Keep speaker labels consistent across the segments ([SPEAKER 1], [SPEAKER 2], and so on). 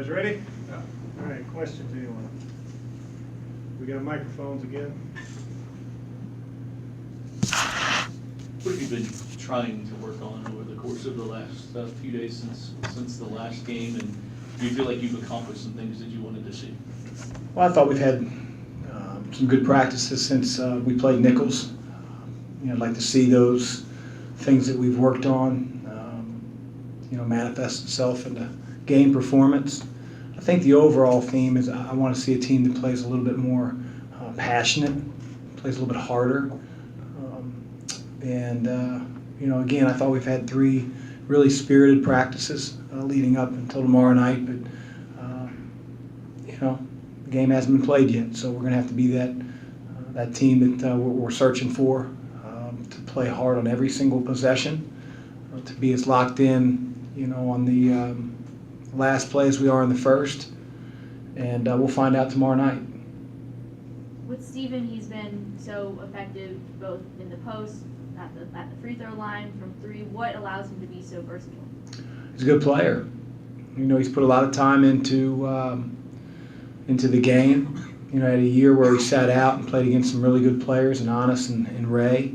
[SPEAKER 1] Guys ready? Yeah. All right, questions, anyone? We got microphones again.
[SPEAKER 2] What have you been trying to work on over the course of the last few days since the last game, and do you feel like you've accomplished some things that you wanted to see?
[SPEAKER 3] Well, I thought we've had some good practices since we played Nichols. I'd like to see those things that we've worked on, manifest itself into game performance. I think the overall theme is I want to see a team that plays a little bit more passionate, plays a little bit harder. Again, I thought we've had 3 really spirited practices leading up until tomorrow night, but the game hasn't been played yet, so we're going to have to be that team that we're searching for, to play hard on every single possession, to be as locked in, on the last play as we are in the first, and we'll find out tomorrow night.
[SPEAKER 4] With Steven, he's been so effective both in the post, at the free throw line, from 3. What allows him to be so versatile?
[SPEAKER 3] He's a good player. He's put a lot of time into the game. Had a year where he sat out and played against some really good players, and Honest and Ray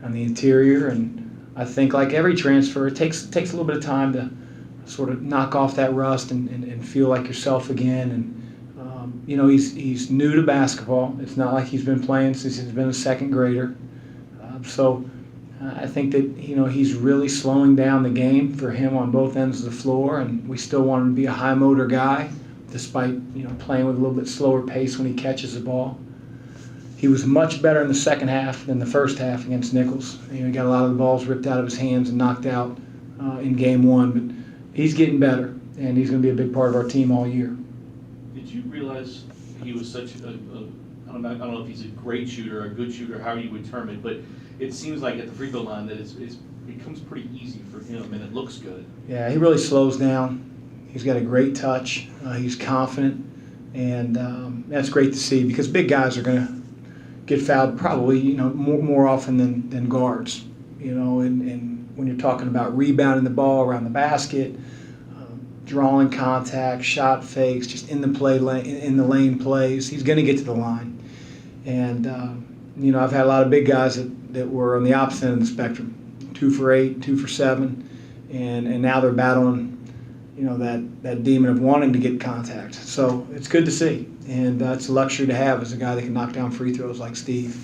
[SPEAKER 3] on the interior. And I think, like every transfer, it takes a little bit of time to sort of knock off that rust and feel like yourself again. And he's new to basketball. It's not like he's been playing since he's been a second grader. So I think that he's really slowing down the game for him on both ends of the floor, and we still want him to be a high motor guy, despite playing with a little bit slower pace when he catches the ball. He was much better in the second half than the first half against Nichols. He got a lot of the balls ripped out of his hands and knocked out in game 1, but he's getting better, and he's going to be a big part of our team all year.
[SPEAKER 2] Did you realize he was such I don't know if he's a great shooter or a good shooter, how you would term it, but it seems like at the free throw line that it becomes pretty easy for him, and it looks good.
[SPEAKER 3] Yeah, he really slows down. He's got a great touch. He's confident, and that's great to see, because big guys are going to get fouled probably more often than guards. And when you're talking about rebounding the ball around the basket, drawing contact, shot fakes, just in the lane plays, he's going to get to the line. And I've had a lot of big guys that were on the opposite end of the spectrum, 2 for 8, 2 for 7, and now they're battling that demon of wanting to get contact. So it's good to see, and it's a luxury to have as a guy that can knock down free throws like Steve.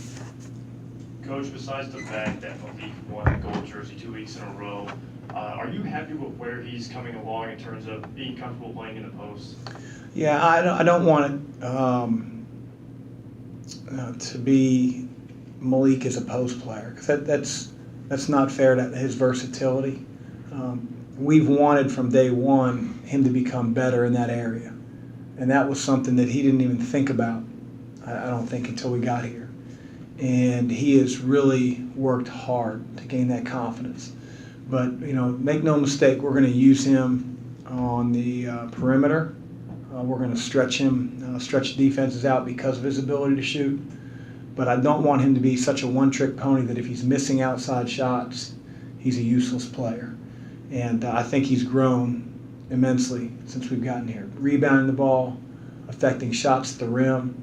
[SPEAKER 5] Coach, besides the fact that Malik won the gold jersey 2 weeks in a row, are you happy with where he's coming along in terms of being comfortable playing in the post?
[SPEAKER 3] Yeah, I don't want it to be Malik as a post player, because that's not fair to his versatility. We've wanted from day one him to become better in that area, and that was something that he didn't even think about, I don't think, until we got here. And he has really worked hard to gain that confidence. But make no mistake, we're going to use him on the perimeter. We're going to stretch the defenses out because of his ability to shoot. But I don't want him to be such a one-trick pony that if he's missing outside shots, he's a useless player. And I think he's grown immensely since we've gotten here. Rebounding the ball, affecting shots at the rim,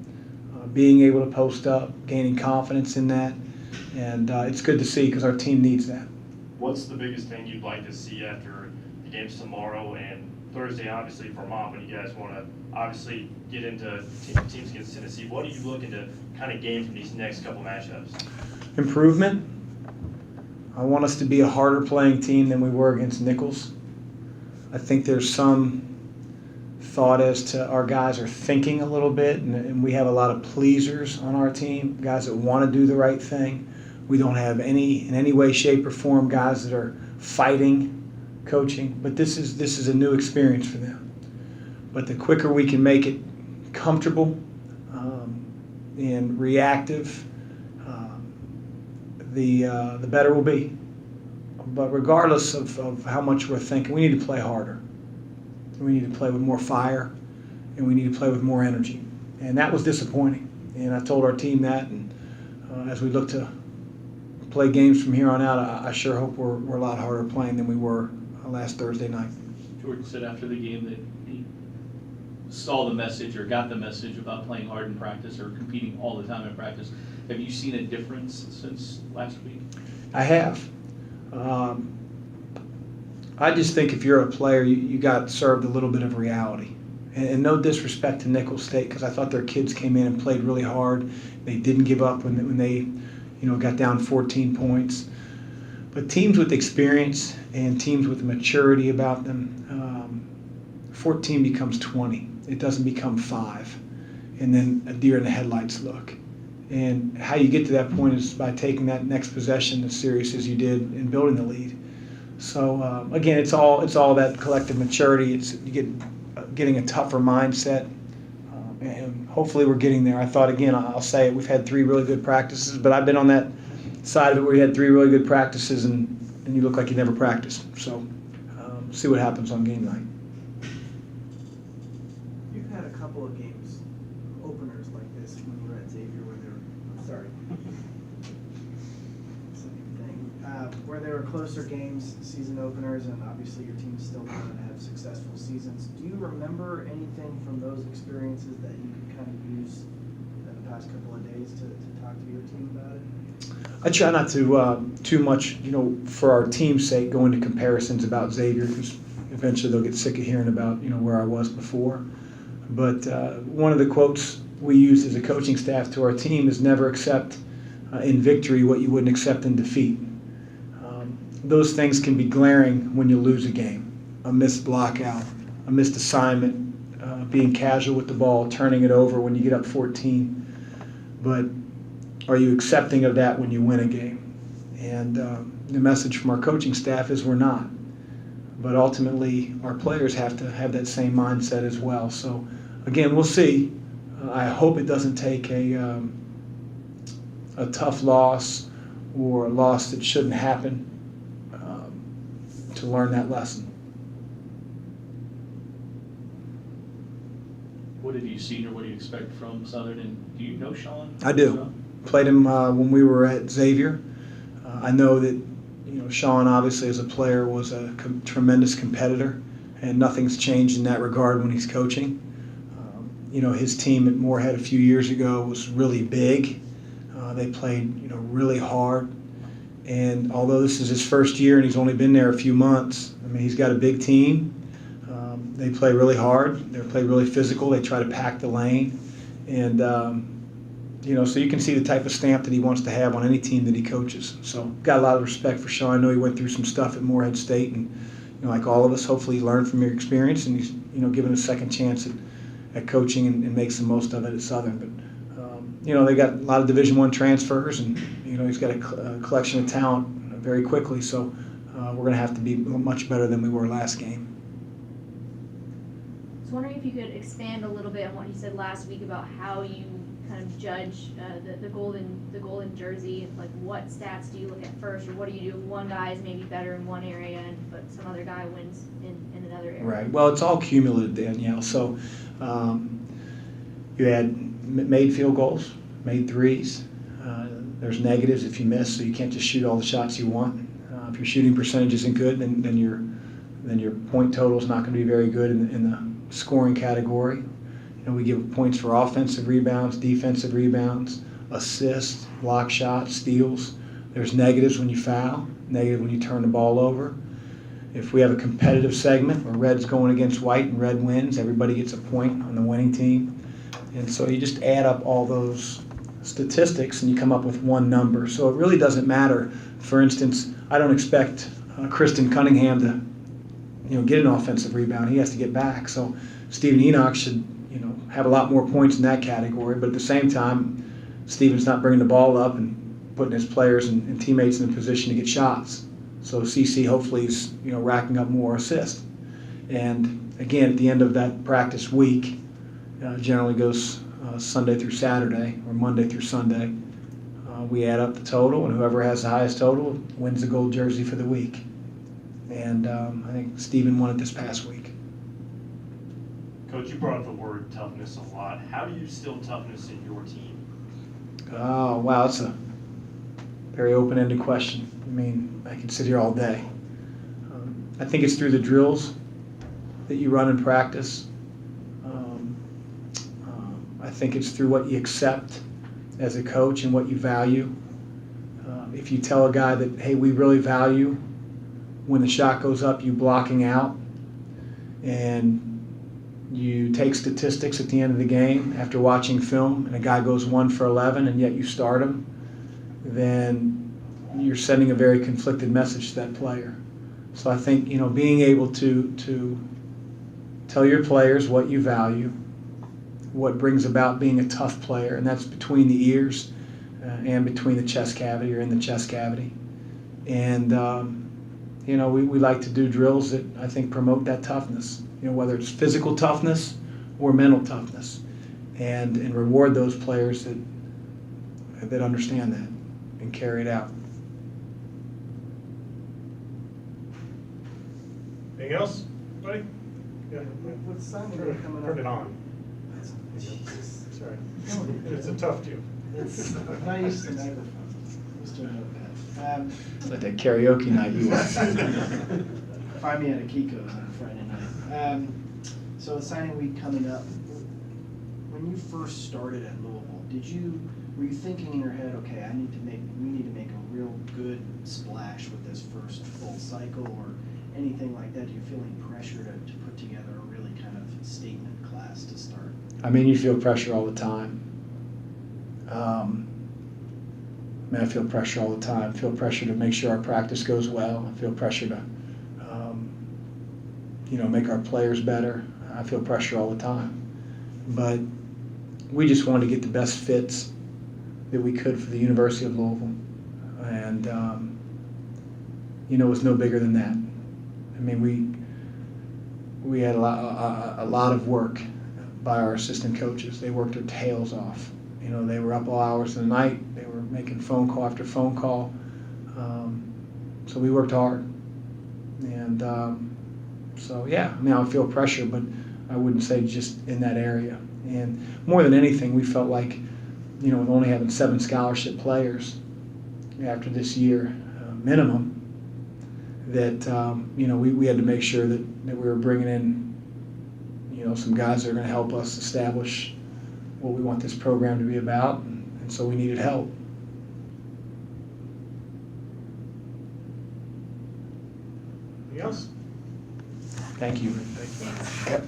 [SPEAKER 3] being able to post up, gaining confidence in that. And it's good to see, because our team needs that.
[SPEAKER 5] What's the biggest thing you'd like to see after the games tomorrow and Thursday, obviously, for Mom, when you guys want to obviously get into teams against Tennessee? What are you looking to kind of gain from these next couple matchups?
[SPEAKER 3] Improvement. I want us to be a harder playing team than we were against Nichols. I think there's some thought as to our guys are thinking a little bit, and we have a lot of pleasers on our team, guys that want to do the right thing. We don't have in any way, shape, or form guys that are fighting coaching, but this is a new experience for them. But the quicker we can make it comfortable and reactive, the better we'll be. But regardless of how much we're thinking, we need to play harder. We need to play with more fire, and we need to play with more energy. And that was disappointing. And I told our team that, and as we look to play games from here on out, I sure hope we're a lot harder playing than we were last Thursday night.
[SPEAKER 2] Jordan said after the game that saw the message or got the message about playing hard in practice or competing all the time in practice. Have you seen a difference since last week?
[SPEAKER 3] I have. I just think if you're a player, you got served a little bit of reality. And no disrespect to Nicholls State, because I thought their kids came in and played really hard. They didn't give up when they got down 14 points. But teams with experience and teams with maturity about them, 14 becomes 20. It doesn't become 5. And then a deer in the headlights look. And how you get to that point is by taking that next possession as serious as you did in building the lead. So again, it's all that collective maturity. Getting a tougher mindset, and hopefully we're getting there. I thought, again, I'll say it, we've had 3 really good practices, but I've been on that side of it where you had 3 really good practices and you look like you never practiced. So see what happens on game night.
[SPEAKER 6] You've had a couple of games, openers like this when you were at Xavier, where there were closer games, season openers, and obviously your team's still going to have successful seasons. Do you remember anything from those experiences that you could kind of use in the past couple of days to talk to your team about it?
[SPEAKER 3] I try not to too much, for our team's sake, go into comparisons about Xavier, because eventually they'll get sick of hearing about, where I was before. But one of the quotes we use as a coaching staff to our team is never accept in victory what you wouldn't accept in defeat. Those things can be glaring when you lose a game. A missed block out, a missed assignment, being casual with the ball, turning it over when you get up 14. But are you accepting of that when you win a game? And the message from our coaching staff is we're not. But ultimately, our players have to have that same mindset as well. So again, we'll see. I hope it doesn't take a tough loss or a loss that shouldn't happen to learn that lesson.
[SPEAKER 2] What have you seen or what do you expect from Southern? And do you know Sean?
[SPEAKER 3] I do. Played him when we were at Xavier. I know that Sean obviously as a player was a tremendous competitor, and nothing's changed in that regard when he's coaching. His team at Moorhead a few years ago was really big. They played really hard. And although this is his first year and he's only been there a few months, he's got a big team. They play really hard. They play really physical. They try to pack the lane. And, so you can see the type of stamp that he wants to have on any team that he coaches. So got a lot of respect for Sean. I know he went through some stuff at Moorhead State. And, like all of us, hopefully he learned from your experience and he's, given a second chance at coaching and makes the most of it at Southern. But, they got a lot of Division I transfers and, he's got a collection of talent very quickly. So we're going to have to be much better than we were last game.
[SPEAKER 4] I was wondering if you could expand a little bit on what you said last week about how you kind of judge the golden jersey. Like, what stats do you look at first, or what do you do if one guy is maybe better in one area but some other guy wins in another area?
[SPEAKER 3] Right. Well, it's all cumulative, Danielle. So you had made field goals, made threes. There's negatives if you miss, so you can't just shoot all the shots you want. If your shooting percentage isn't good, then your point total is not going to be very good in the scoring category. We give points for offensive rebounds, defensive rebounds, assists, block shots, steals. There's negatives when you foul, negative when you turn the ball over. If we have a competitive segment where red's going against white and red wins, everybody gets a point on the winning team. And so you just add up all those statistics and you come up with one number. So it really doesn't matter. For instance, I don't expect Kristen Cunningham to get an offensive rebound. He has to get back. So Stephen Enoch should have a lot more points in that category. But at the same time, Stephen's not bringing the ball up and putting his players and teammates in a position to get shots. So CC hopefully is racking up more assists. And again, at the end of that practice week, generally goes Sunday through Saturday or Monday through Sunday. We add up the total, and whoever has the highest total wins the gold jersey for the week. And I think Stephen won it this past week.
[SPEAKER 5] Coach, you brought up the word toughness a lot. How do you instill toughness in your team?
[SPEAKER 3] Oh, wow, that's a very open-ended question. I can sit here all day. I think it's through the drills that you run in practice. I think it's through what you accept as a coach and what you value. If you tell a guy that, hey, we really value when the shot goes up, you blocking out, and you take statistics at the end of the game after watching film, and a guy goes 1 for 11, and yet you start him, then you're sending a very conflicted message to that player. So I think, being able to tell your players what you value, what brings about being a tough player, and that's between the ears and between the chest cavity or in the chest cavity. And, we like to do drills that I think promote that toughness, whether it's physical toughness or mental toughness, and reward those players that understand that and carry it out.
[SPEAKER 1] Anything else, buddy? Yeah.
[SPEAKER 6] With signing
[SPEAKER 1] Turn
[SPEAKER 6] day coming up.
[SPEAKER 1] turn it on.
[SPEAKER 6] Jesus.
[SPEAKER 1] Sorry. It's a tough deal.
[SPEAKER 6] It's, I'm not used to microphones. I'm used to a notepad.
[SPEAKER 3] It's like that karaoke night you want.
[SPEAKER 6] Find me at a Kiko's on Friday night. So signing week coming up, when you first started at Louisville, were you thinking in your head, okay, we need to make a real good splash with this first full cycle, or anything like that? Do you feel any pressure to put together a really kind of statement class to start?
[SPEAKER 3] I mean, you feel pressure all the time. I feel pressure all the time. I feel pressure to make sure our practice goes well. I feel pressure to, make our players better. I feel pressure all the time. But we just wanted to get the best fits that we could for the University of Louisville. And, it was no bigger than that. I mean, we had a lot of work by our assistant coaches. They worked their tails off. They were up all hours of the night. They were making phone call after phone call. So we worked hard. And I feel pressure, but I wouldn't say just in that area. And more than anything, we felt like, with only having 7 scholarship players after this year, minimum, that, we had to make sure that we were bringing in, some guys that are going to help us establish what we want this program to be about, and so we needed help.
[SPEAKER 1] Anything else?
[SPEAKER 3] Thank you.
[SPEAKER 1] Thank you.
[SPEAKER 3] Yep.